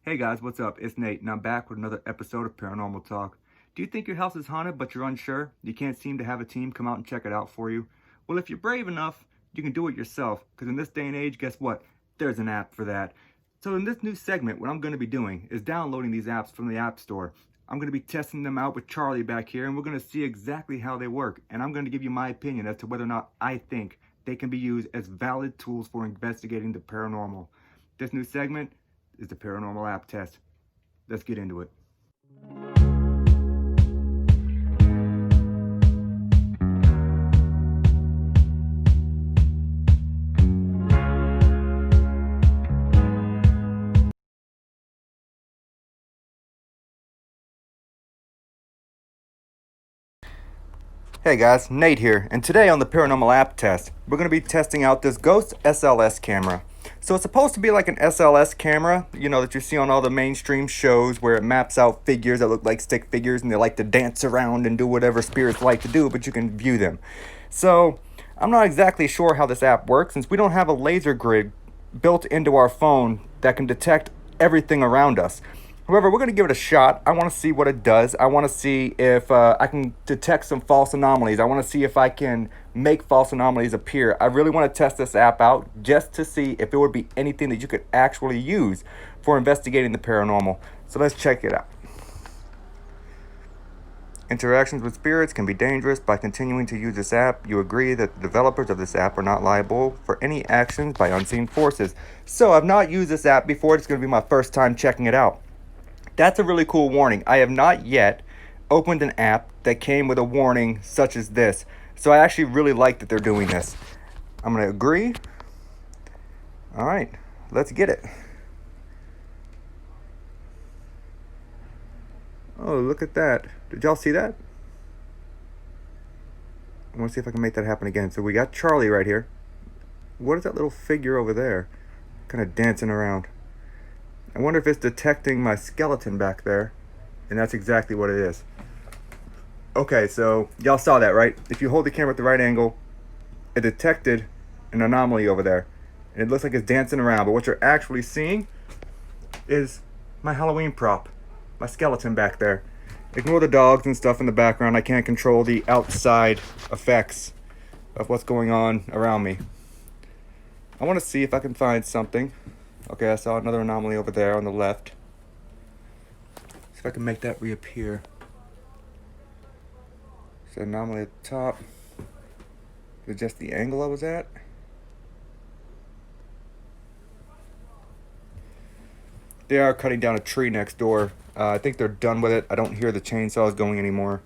Hey guys, what's up? It's Nate, and I'm back with another episode of Paranormal Talk. Do you think your house is haunted, but you're unsure? You can't seem to have a team come out and check it out for you? Well, if you're brave enough, you can do it yourself, because in this day and age, guess what? There's an app for that. So in this new segment, what I'm going to be doing is downloading these apps from the App Store. I'm going to be testing them out with Charlie back here, and we're going to see exactly how they work. And I'm going to give you my opinion as to whether or not I think they can be used as valid tools for investigating the paranormal. This new segment is the Paranormal App Test. Let's get into it. Hey guys, Nate here, and today on the Paranormal App Test, we're going to be testing out this Ghost SLS camera. So it's supposed to be like an SLS camera, that you see on all the mainstream shows where it maps out figures that look like stick figures and they like to dance around and do whatever spirits like to do, but you can view them. So I'm not exactly sure how this app works since we don't have a laser grid built into our phone that can detect everything around us. However, we're going to give it a shot. I want to see what it does. I want to see if I can detect some false anomalies. I want to see if I can make false anomalies appear. I really want to test this app out just to see if it would be anything that you could actually use for investigating the paranormal. So let's check it out. Interactions with spirits can be dangerous. By continuing to use this app, you agree that the developers of this app are not liable for any actions by unseen forces. So I've not used this app before. It's going to be my first time checking it out. That's a really cool warning. I have not yet opened an app that came with a warning such as this. So I actually really like that they're doing this. I'm going to agree. All right, let's get it. Oh, look at that. Did y'all see that? I want to see if I can make that happen again. So we got Charlie right here. What is that little figure over there? Kind of dancing around. I wonder if it's detecting my skeleton back there. And that's exactly what it is. Okay, so y'all saw that, right? If you hold the camera at the right angle, it detected an anomaly over there. And it looks like it's dancing around. But what you're actually seeing is my Halloween prop. My skeleton back there. Ignore the dogs and stuff in the background. I can't control the outside effects of what's going on around me. I want to see if I can find something. Okay, I saw another anomaly over there on the left. See if I can make that reappear. So anomaly at the top. Is it just the angle I was at? They are cutting down a tree next door. I think they're done with it. I don't hear the chainsaws going anymore.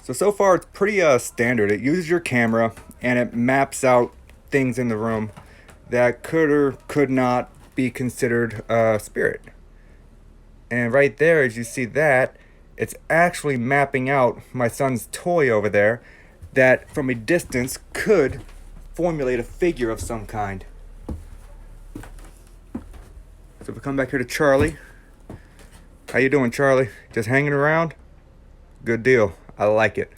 So far it's pretty standard. It uses your camera and it maps out things in the room that could or could not be considered a spirit. And right there, as you see that, it's actually mapping out my son's toy over there that from a distance could formulate a figure of some kind. So if we come back here to Charlie. How you doing, Charlie? Just hanging around? Good deal. I like it.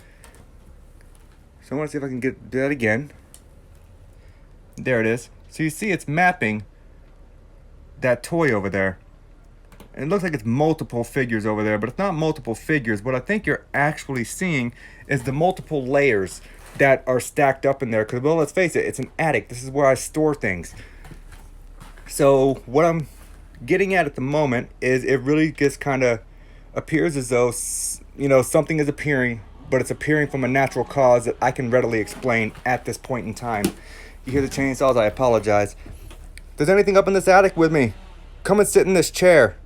So I want to see if I can do that again. There it is. So you see it's mapping that toy over there. And it looks like it's multiple figures over there, but it's not multiple figures. What I think you're actually seeing is the multiple layers that are stacked up in there. Because, well, let's face it, it's an attic. This is where I store things. So what I'm getting at the moment is it really just kind of appears as though, something is appearing, but it's appearing from a natural cause that I can readily explain at this point in time. You hear the chainsaws? I apologize. If there's anything up in this attic with me, come and sit in this chair.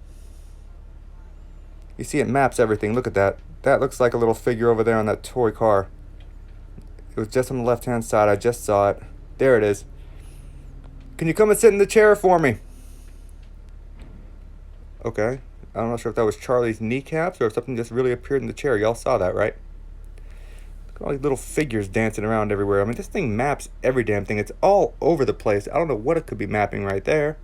You see it maps everything. Look at that. That looks like a little figure over there on that toy car. It was just on the left-hand side. I just saw it. There it is. Can you come and sit in the chair for me? Okay. I'm not sure if that was Charlie's kneecaps or if something just really appeared in the chair. Y'all saw that, right? Look at all these little figures dancing around everywhere. I mean, this thing maps every damn thing. It's all over the place. I don't know what it could be mapping right there.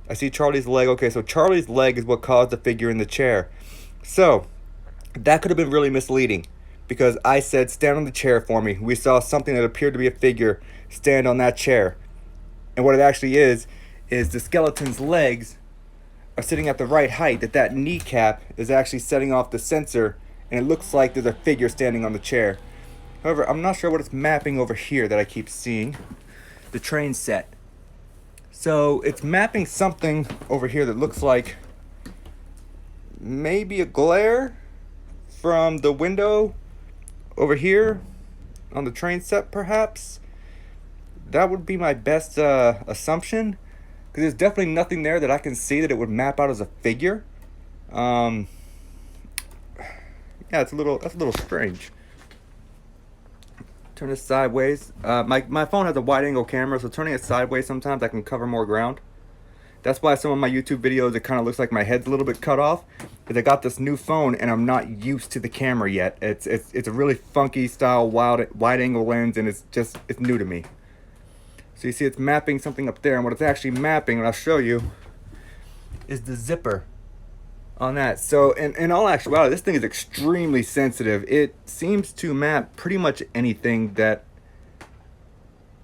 I see Charlie's leg. Okay, so Charlie's leg is what caused the figure in the chair. So, that could have been really misleading because I said, stand on the chair for me. We saw something that appeared to be a figure stand on that chair. And what it actually is is the skeleton's legs are sitting at the right height, that kneecap is actually setting off the sensor, and it looks like there's a figure standing on the chair. However, I'm not sure what it's mapping over here that I keep seeing. The train set. So it's mapping something over here that looks like maybe a glare from the window over here on the train set, perhaps. That would be my best assumption, because there's definitely nothing there that I can see that it would map out as a figure. Yeah, that's a little strange. Turn it sideways. My phone has a wide angle camera, so turning it sideways sometimes I can cover more ground. That's why some of my YouTube videos, it kind of looks like my head's a little bit cut off, because I got this new phone and I'm not used to the camera yet. It's a really funky style wide angle lens, and it's new to me. So you see it's mapping something up there, and what it's actually mapping, and I'll show you, is the zipper on that. So in all actuality, this thing is extremely sensitive. It seems to map pretty much anything that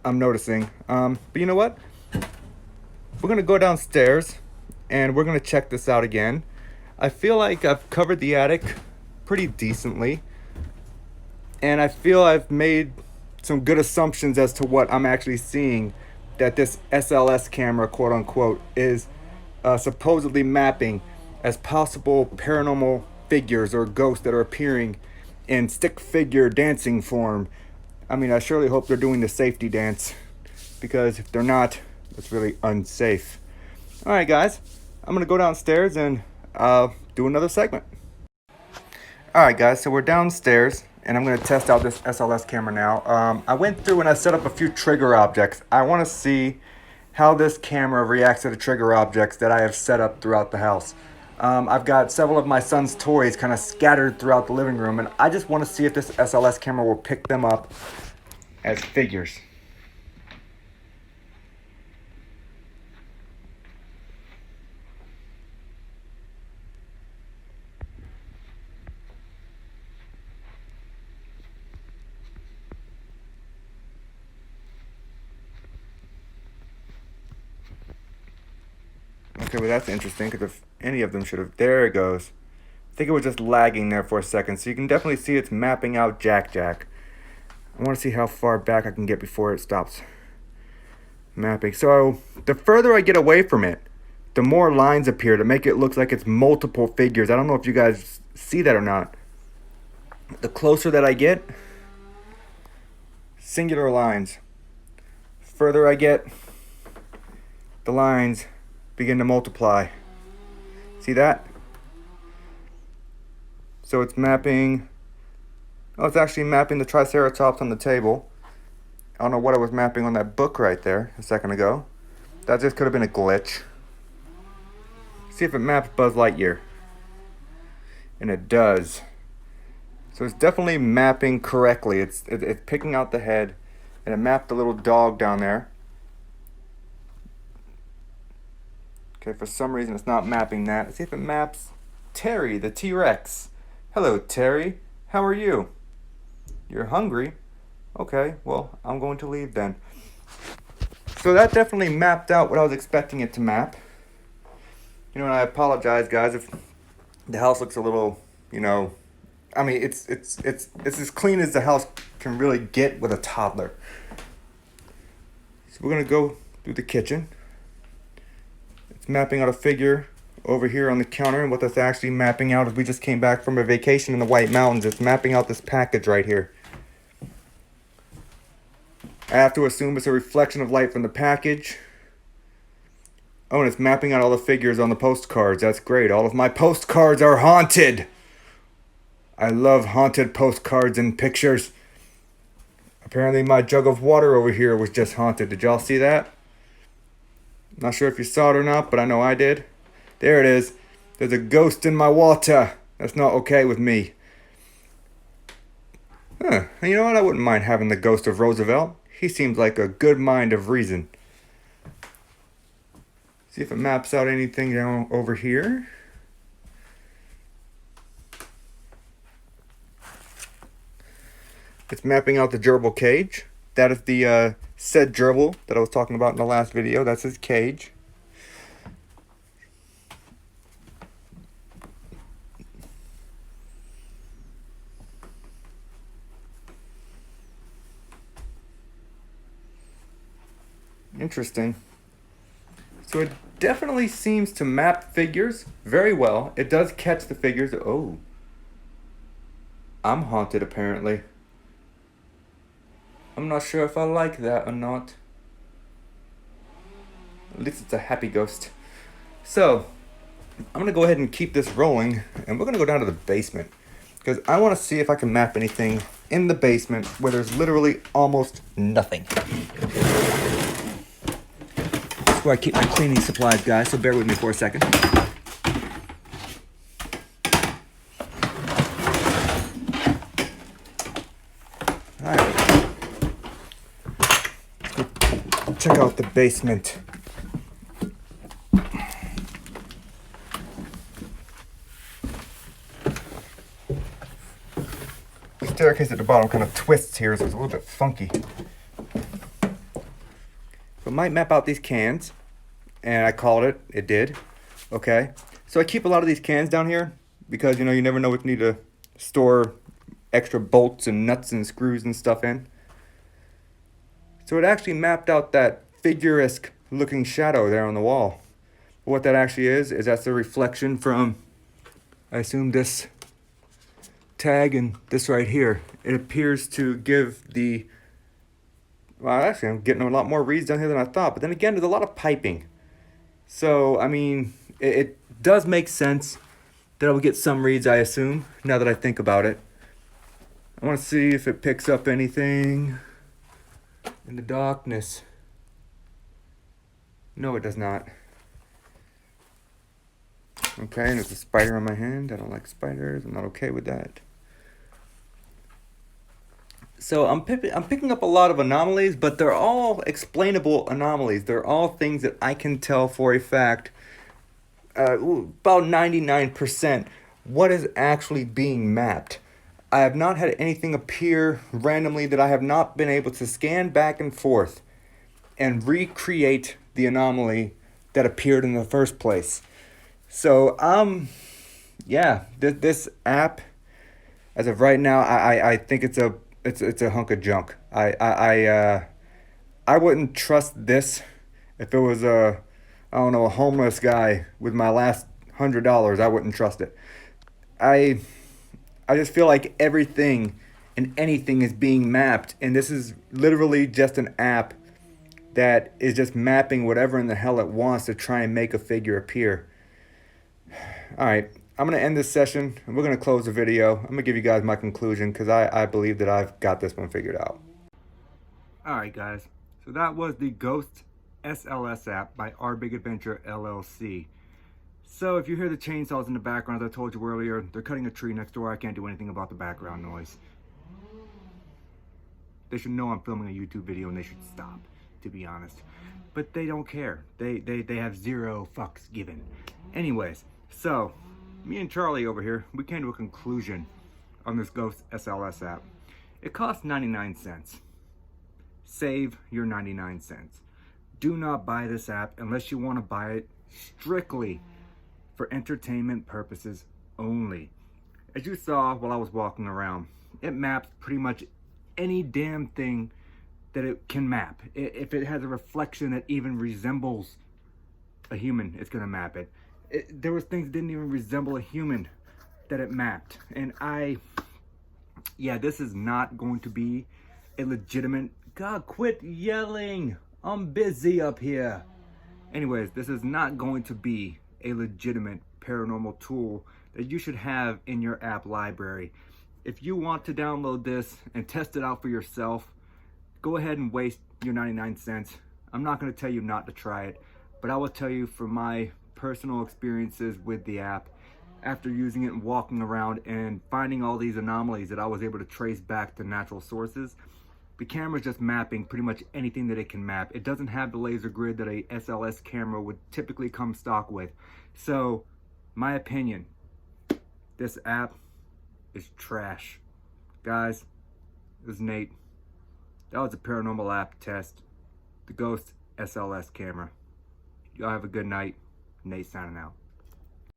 I'm noticing. But you know what? We're gonna go downstairs and we're gonna check this out again. I feel like I've covered the attic pretty decently, and I feel I've made some good assumptions as to what I'm actually seeing, that this SLS camera, quote unquote, is supposedly mapping as possible paranormal figures or ghosts that are appearing in stick figure dancing form. I mean, I surely hope they're doing the safety dance, because if they're not, it's really unsafe. All right, guys, I'm gonna go downstairs and do another segment. All right, guys, so we're downstairs and I'm gonna test out this SLS camera now. I went through and I set up a few trigger objects. I wanna see how this camera reacts to the trigger objects that I have set up throughout the house. I've got several of my son's toys kind of scattered throughout the living room, and I just want to see if this SLS camera will pick them up as figures. Okay, well that's interesting, because if any of them should have... There it goes. I think it was just lagging there for a second, so you can definitely see it's mapping out Jack. I want to see how far back I can get before it stops mapping. So the further I get away from it, the more lines appear to make it look like it's multiple figures. I don't know if you guys see that or not. The closer that I get, singular lines. Further I get, the lines begin to multiply. See that? So it's mapping... Oh, it's actually mapping the Triceratops on the table. I don't know what it was mapping on that book right there a second ago. That just could have been a glitch. See if it maps Buzz Lightyear. And it does. So it's definitely mapping correctly. It's picking out the head, and it mapped the little dog down there. Okay, for some reason it's not mapping that. Let's see if it maps Terry, the T-Rex. Hello, Terry. How are you? You're hungry? Okay, well, I'm going to leave then. So that definitely mapped out what I was expecting it to map. You know, and I apologize, guys, if the house looks a little, you know... I mean, it's as clean as the house can really get with a toddler. So we're going to go through the kitchen. It's mapping out a figure over here on the counter, and what that's actually mapping out is we just came back from a vacation in the White Mountains. It's mapping out this package right here. I have to assume it's a reflection of light from the package. Oh, and it's mapping out all the figures on the postcards. That's great. All of my postcards are haunted. I love haunted postcards and pictures. Apparently my jug of water over here was just haunted. Did y'all see that? Not sure if you saw it or not, but I know I did. There it is. There's a ghost in my water. That's not okay with me. Huh. You know what? I wouldn't mind having the ghost of Roosevelt. He seems like a good mind of reason. See if it maps out anything down over here. It's mapping out the gerbil cage. That is the said gerbil that I was talking about in the last video. That's his cage. Interesting. So it definitely seems to map figures very well. It does catch the figures. Oh. I'm haunted apparently. I'm not sure if I like that or not. At least it's a happy ghost. So, I'm gonna go ahead and keep this rolling, and we're gonna go down to the basement because I want to see if I can map anything in the basement where there's literally almost nothing. That's where I keep my cleaning supplies, guys, so bear with me for a second. Alright. Let's go check out the basement. The staircase at the bottom kind of twists here, so it's a little bit funky. So I might map out these cans, and I called it. It did. Okay. So I keep a lot of these cans down here because, you know, you never know what you need to store extra bolts and nuts and screws and stuff in. So it actually mapped out that figure-esque looking shadow there on the wall. What that actually is that's a reflection from, I assume, this tag and this right here. It appears to give the, well, actually I'm getting a lot more reads down here than I thought, but then again there's a lot of piping. So I mean it does make sense that I would get some reads, I assume, now that I think about it. I want to see if it picks up anything in the darkness. No, it does not. Okay, and there's a spider on my hand. I don't like spiders. I'm not okay with that. So I'm picking up a lot of anomalies, but they're all explainable anomalies. They're all things that I can tell for a fact, about 99%, what is actually being mapped. I have not had anything appear randomly that I have not been able to scan back and forth and recreate the anomaly that appeared in the first place. So, yeah, this app, as of right now, I think it's a hunk of junk. I wouldn't trust this if it was a homeless guy with my last $100. I wouldn't trust it. I just feel like everything and anything is being mapped, and this is literally just an app that is just mapping whatever in the hell it wants to try and make a figure appear. Alright, I'm going to end this session, and we're going to close the video. I'm going to give you guys my conclusion, because I believe that I've got this one figured out. Alright guys, so that was the Ghost SLS app by Our Big Adventure LLC. So if you hear the chainsaws in the background, as I told you earlier, they're cutting a tree next door. I can't do anything about the background noise. They should know I'm filming a YouTube video and they should stop, to be honest. But they don't care. They have zero fucks given. Anyways, so me and Charlie over here, we came to a conclusion on this Ghost SLS app. It costs 99 cents. Save your 99 cents. Do not buy this app unless you want to buy it strictly for entertainment purposes only. As you saw while I was walking around, it maps pretty much any damn thing that it can map. If it has a reflection that even resembles a human, it's gonna map it. There was things that didn't even resemble a human that it mapped. And yeah, this is not going to be a legitimate, God, quit yelling. I'm busy up here. Anyways, this is not going to be a legitimate paranormal tool that you should have in your app library. If you want to download this and test it out for yourself, go ahead and waste your 99 cents. I'm not going to tell you not to try it, but I will tell you from my personal experiences with the app, after using it and walking around and finding all these anomalies that I was able to trace back to natural sources, the camera's just mapping pretty much anything that it can map. It doesn't have the laser grid that a SLS camera would typically come stock with. So, my opinion, this app is trash. Guys, it was Nate. That was a paranormal app test. The Ghost SLS camera. Y'all have a good night. Nate signing out.